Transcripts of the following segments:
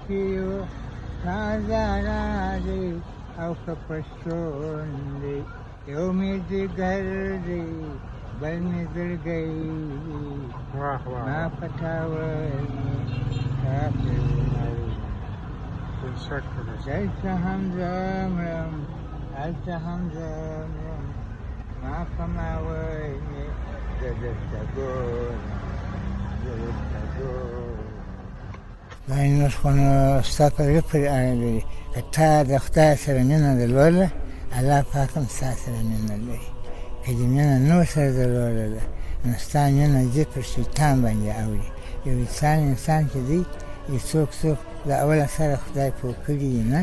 کې نازانا دی او که پښتون دی یو مې جګر دی بل مې زړګی ما پټاول دلته هم زه مرم هلته هم زه مرم ما کماوی زه درته ګورم زه درته ګورم دا نور خو نو ستا په زړه پورې اړه لري که تا د خدای سره مینه درلوده الله پاک هم ستا سره مینه لري که دې مینه نه ورسره درلودله نو ستا مینه دې پر شیطان باندې اوري یو انسان چې دی یو څوک د اوله سره خدای پوه کړي دي نه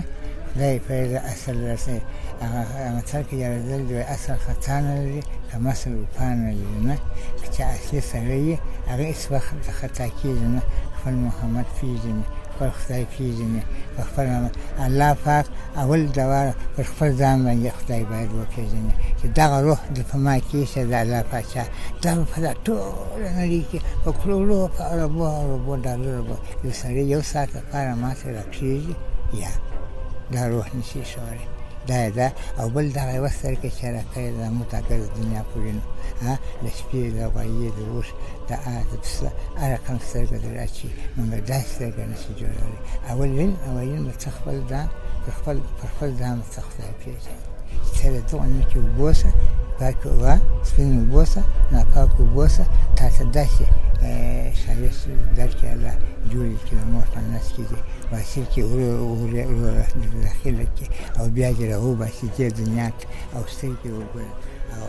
خدای پرې د اصل رسوي هغه مثل کې یادېدل د اصل خطا نه لري که مثل وفا نه لري نه که چې اصلي سړی یې هغه هېڅ وخت د خطا کېږي نه خپل محمد پېژني خپل خدای پېژني په خپل الله پاک اول دواره پر خپل ځان باندې خدای باید وپېژني چې دغه روح د په ما کې ایښی د الله پاچا دا به په دا ټوله نړۍ کې په کروړو په اربو ډالرو به یو سړی یو ساعت لپاره ما ته راپرېږدي یا دا روح نشي ایښولی دا یې ده او بل دغه یوه سترګه چې یې راکړې ده متاګر د دنیا پورې نو د شپې د غوایي د اوښ د اس د پسه هر رقم سترګه در اچي مګر داسې سترګه نشي جوړولی اولین به ته خپل ځان پر خپل ځان به ته خدای پېژني چې ته د دغو نیکې اوبو سه پاکې اوبه سپینې اوبو سه ناپاکو اوبو سه تا ته داسې ښایست درکړي الله جوړې کړي د مور په نس کې دي واصل کې داخله کې او بیا دې راوباسي دې دنیا ته او سترګې وګوره او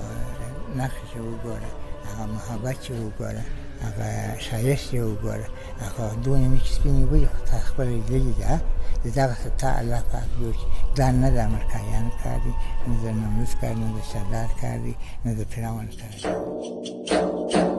نښې یې وګوره هغه محبت یې وګوره هغه ښایست یې وګوره هغه دونه نیکې سپینې اوبه دي خو تا خپله لیدلې ده د دغسې تا الله پاک جوړ کړي دا نه د امریکایانو کار دی نه د نمرود کار نه د سردار کار دی نه د فرعون کار دی